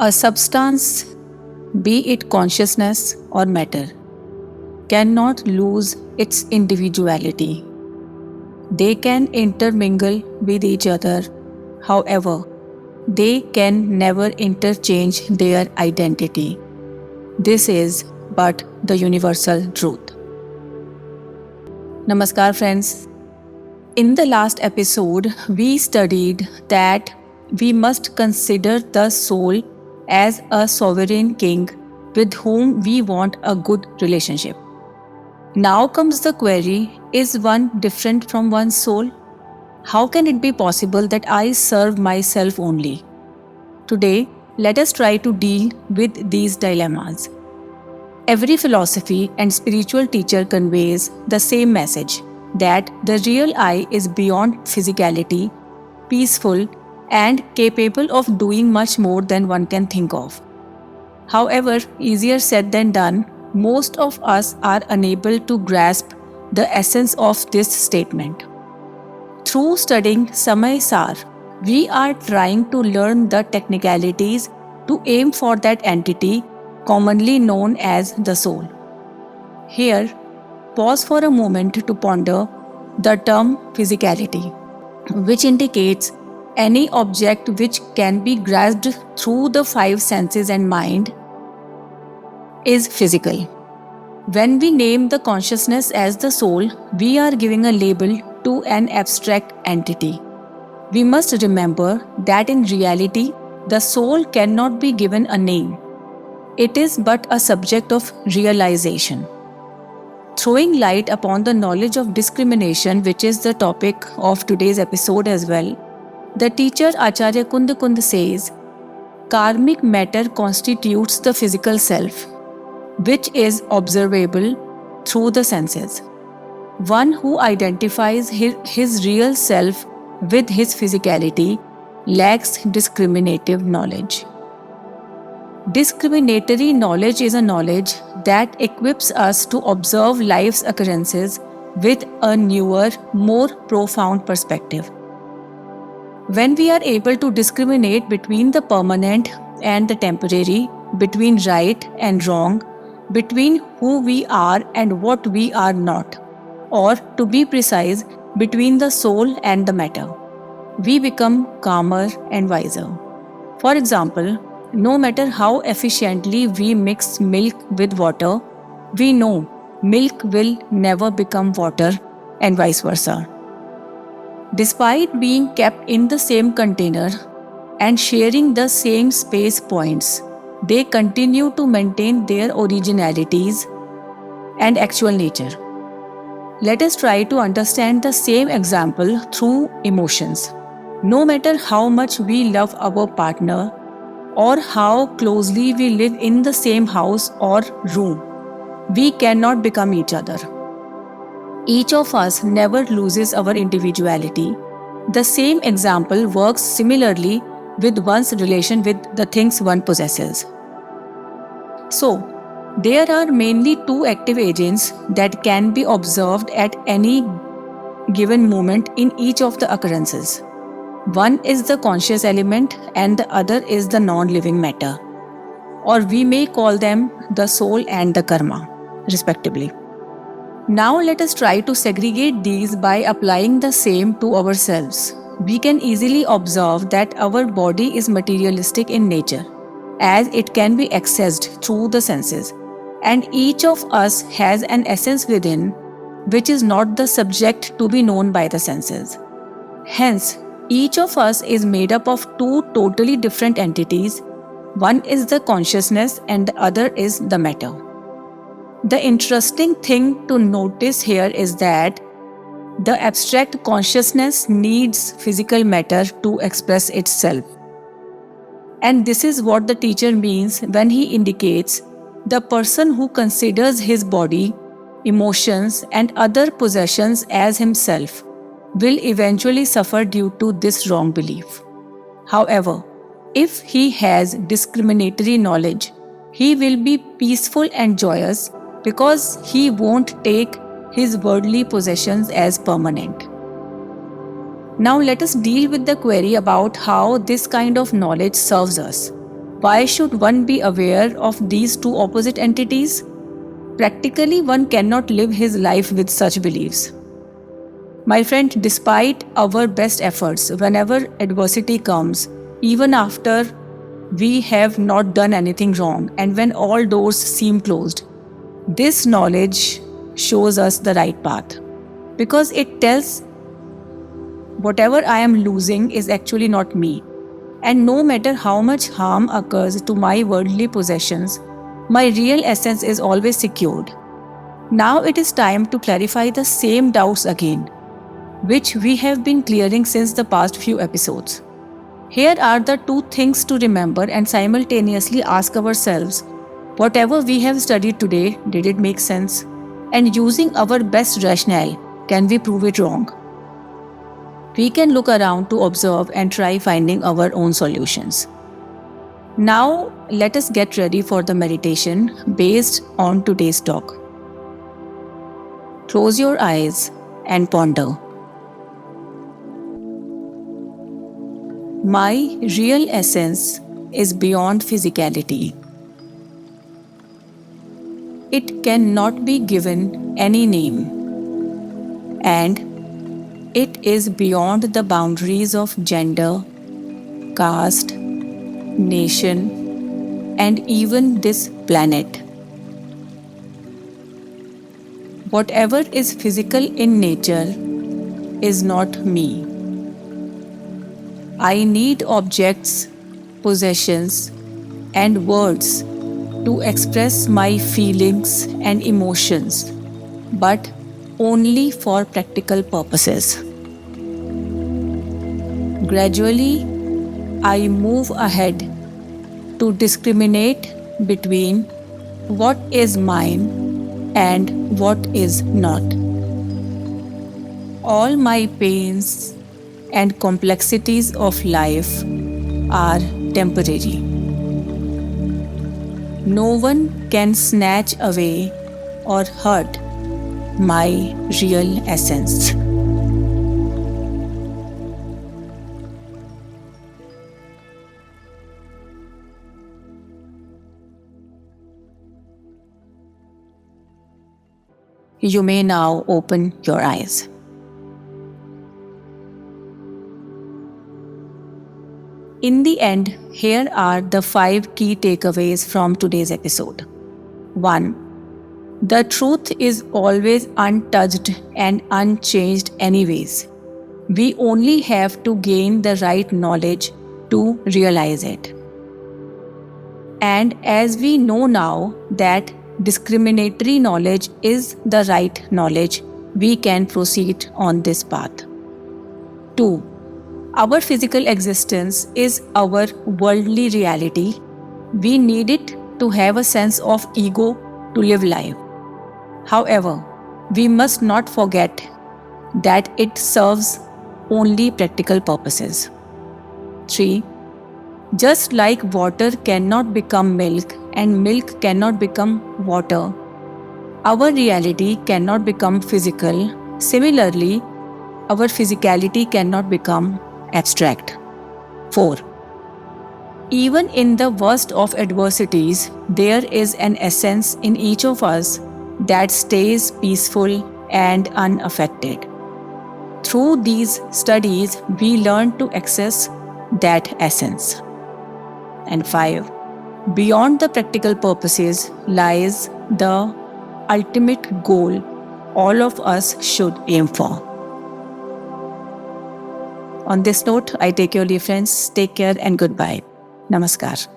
A substance, be it consciousness or matter, cannot lose its individuality. They can intermingle with each other. However, they can never interchange their identity. This is but the universal truth. Namaskar, friends. In the last episode, we studied that we must consider the soul as a sovereign king with whom we want a good relationship. Now comes the query, is one different from one's soul? How can it be possible that I serve myself only? Today, let us try to deal with these dilemmas. Every philosophy and spiritual teacher conveys the same message, that the real I is beyond physicality, peaceful, and capable of doing much more than one can think of. However, easier said than done, most of us are unable to grasp the essence of this statement. Through studying Samay Sar, we are trying to learn the technicalities to aim for that entity commonly known as the soul. Here, pause for a moment to ponder the term physicality, which indicates any object which can be grasped through the five senses and mind is physical. When we name the consciousness as the soul, we are giving a label to an abstract entity. We must remember that in reality, the soul cannot be given a name. It is but a subject of realization. Throwing light upon the knowledge of discrimination, which is the topic of today's episode as well, the teacher Acharya Kund says, karmic matter constitutes the physical self, which is observable through the senses. One who identifies his real self with his physicality lacks discriminative knowledge. Discriminatory knowledge is a knowledge that equips us to observe life's occurrences with a newer, more profound perspective. When we are able to discriminate between the permanent and the temporary, between right and wrong, between who we are and what we are not, or to be precise, between the soul and the matter, we become calmer and wiser. For example, no matter how efficiently we mix milk with water, we know milk will never become water and vice versa. Despite being kept in the same container and sharing the same space points, they continue to maintain their originalities and actual nature. Let us try to understand the same example through emotions. No matter how much we love our partner or how closely we live in the same house or room, we cannot become each other. Each of us never loses our individuality. The same example works similarly with one's relation with the things one possesses. So, there are mainly two active agents that can be observed at any given moment in each of the occurrences. One is the conscious element and the other is the non-living matter, or we may call them the soul and the karma, respectively. Now let us try to segregate these by applying the same to ourselves. We can easily observe that our body is materialistic in nature, as it can be accessed through the senses, and each of us has an essence within which is not the subject to be known by the senses. Hence, each of us is made up of two totally different entities. One is the consciousness and the other is the matter. The interesting thing to notice here is that the abstract consciousness needs physical matter to express itself. And this is what the teacher means when he indicates the person who considers his body, emotions, and other possessions as himself will eventually suffer due to this wrong belief. However, if he has discriminatory knowledge, he will be peaceful and joyous because he won't take his worldly possessions as permanent. Now let us deal with the query about how this kind of knowledge serves us. Why should one be aware of these two opposite entities? Practically, one cannot live his life with such beliefs. My friend, despite our best efforts, whenever adversity comes, even after we have not done anything wrong and when all doors seem closed, this knowledge shows us the right path because it tells whatever I am losing is actually not me. And no matter how much harm occurs to my worldly possessions, my real essence is always secured. Now it is time to clarify the same doubts again, which we have been clearing since the past few episodes. Here are the two things to remember and simultaneously ask ourselves, whatever we have studied today, did it make sense? And using our best rationale, can we prove it wrong? We can look around to observe and try finding our own solutions. Now, let us get ready for the meditation based on today's talk. Close your eyes and ponder. My real essence is beyond physicality. It cannot be given any name, and it is beyond the boundaries of gender, caste, nation, and even this planet. Whatever is physical in nature is not me. I need objects, possessions, and words to express my feelings and emotions, but only for practical purposes. Gradually, I move ahead to discriminate between what is mine and what is not. All my pains and complexities of life are temporary. No one can snatch away or hurt my real essence. You may now open your eyes. In the end, here are the 5 key takeaways from today's episode. 1. The truth is always untouched and unchanged anyways. We only have to gain the right knowledge to realize it. And as we know now that discriminatory knowledge is the right knowledge, we can proceed on this path. 2. Our physical existence is our worldly reality. We need it to have a sense of ego to live life. However, we must not forget that it serves only practical purposes. 3. Just like water cannot become milk and milk cannot become water, our reality cannot become physical. Similarly, our physicality cannot become abstract. 4. Even in the worst of adversities, there is an essence in each of us that stays peaceful and unaffected. Through these studies, we learn to access that essence. And 5. Beyond the practical purposes lies the ultimate goal all of us should aim for. On this note, I take your leave, friends. Take care and goodbye. Namaskar.